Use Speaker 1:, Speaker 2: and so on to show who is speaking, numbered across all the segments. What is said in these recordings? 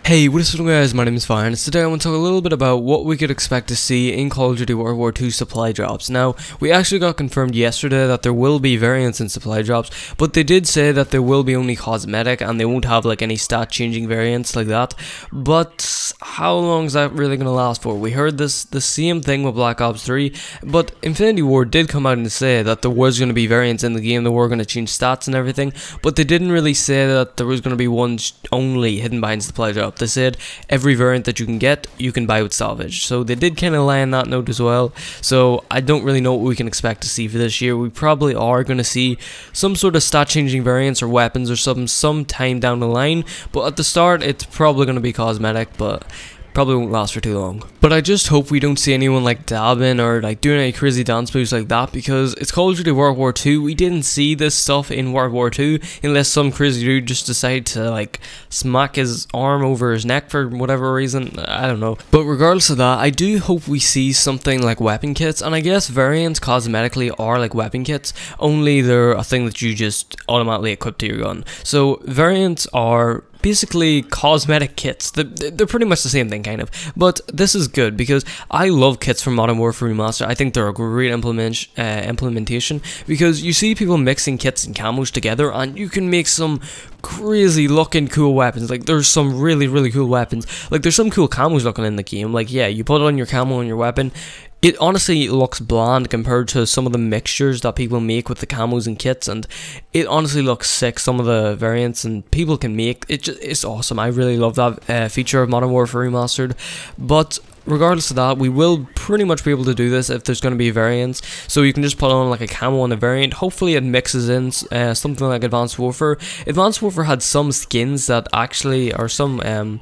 Speaker 1: Hey, what is up guys, my name is Fire, and today I want to talk a little bit about what we could expect to see in Call of Duty World War II supply drops. Now, we actually got confirmed yesterday that there will be variants in supply drops, but they did say that there will be only cosmetic and they won't have like any stat changing variants like that. But how long is that really going to last for? We heard the same thing with Black Ops 3, but Infinity Ward did come out and say that there was going to be variants in the game, they were going to change stats and everything, but they didn't really say that there was going to be one only hidden behind supply drop. They said every variant that you can get, you can buy with salvage. So they did kind of lie on that note as well. So I don't really know what we can expect to see for this year. We probably are going to see some sort of stat changing variants or weapons or something sometime down the line. But at the start, it's probably going to be cosmetic, but probably won't last for too long. But I just hope we don't see anyone like dabbing or like doing any crazy dance moves like that, because it's Call of Duty World War II. We didn't see this stuff in World War II unless some crazy dude just decided to like smack his arm over his neck for whatever reason. I don't know. But regardless of that, I do hope we see something like weapon kits, and I guess variants cosmetically are like weapon kits, only they're a thing that you just automatically equip to your gun. So variants are basically cosmetic kits. They're pretty much the same thing, kind of. But this is good because I love kits from Modern Warfare Remastered. I think they're a great implementation, because you see people mixing kits and camos together and you can make some crazy looking cool weapons. Like there's some really cool weapons. Like there's some cool camos looking in the game. Like yeah, you put on your camo on your weapon, it honestly looks bland compared to some of the mixtures that people make with the camos and kits, and it honestly looks sick, some of the variants and people can make. It's awesome. I really love that feature of Modern Warfare Remastered. But regardless of that, we will pretty much be able to do this if there's going to be variants. So you can just put on like a camo on a variant. Hopefully it mixes in something like Advanced Warfare. Advanced Warfare had some skins that actually are some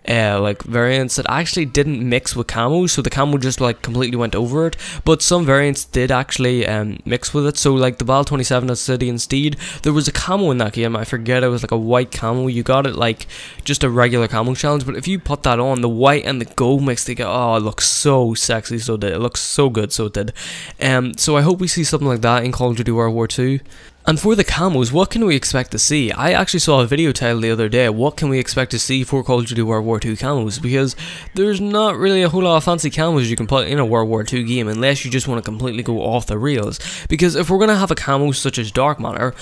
Speaker 1: like variants that actually didn't mix with camo, so the camo just like completely went over it, but some variants did actually mix with it. So like the Bal 27 at City and Steed, there was a camo in that game. I forget, it was like a white camo. You got it like just a regular camo challenge, but if you put that on, the white and the gold mixed together, oh, it looks so sexy. So it looks so good, so it did. So I hope we see something like that in Call of Duty World War II. And for the camos, what can we expect to see? I actually saw a video title the other day, what can we expect to see for Call of Duty World War II camos? Because there's not really a whole lot of fancy camos you can put in a World War II game, unless you just want to completely go off the rails. Because if we're going to have a camo such as Dark Matter,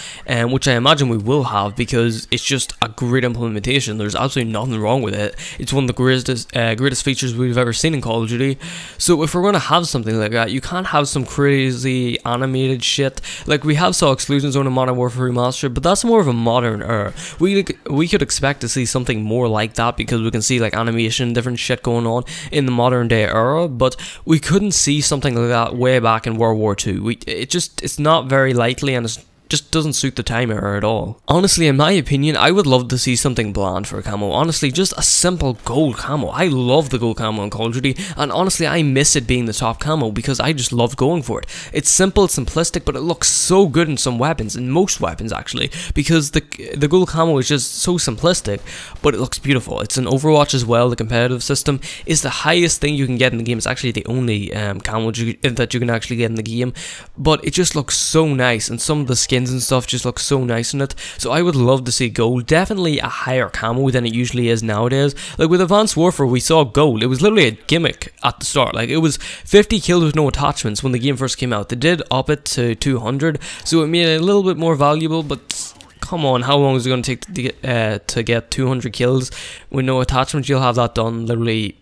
Speaker 1: which I imagine we will have, because it's just a great implementation, there's absolutely nothing wrong with it. It's one of the greatest features we've ever seen in Call of Duty. So if we're going to have something like that, you can't have some crazy animated shit. Like we have saw Exclusion Zone in Modern Warfare Remastered, but that's more of a modern era. We could expect to see something more like that, because we can see like animation, different shit going on in the modern day era, but we couldn't see something like that way back in World War II. It's not very likely, and it's just doesn't suit the time era at all. Honestly, in my opinion, I would love to see something bland for a camo. Honestly, just a simple gold camo. I love the gold camo in Call of Duty, and honestly, I miss it being the top camo because I just loved going for it. It's simple, simplistic, but it looks so good in some weapons, in most weapons actually, because the gold camo is just so simplistic, but it looks beautiful. It's in Overwatch as well. The competitive system is the highest thing you can get in the game. It's actually the only camo that you can actually get in the game, but it just looks so nice, and some of the skins and stuff just look so nice in it. So I would love to see gold, definitely a higher camo than it usually is nowadays. Like with Advanced Warfare, we saw gold. It was literally a gimmick at the start. Like it was 50 kills with no attachments when the game first came out. They did up it to 200, so it made it a little bit more valuable, but come on, how long is it going to take to get 200 kills with no attachments? You'll have that done literally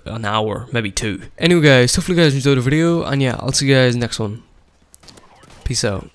Speaker 1: an hour, maybe two. Anyway guys, hopefully you guys enjoyed the video, and yeah, I'll see you guys next one. Peace out.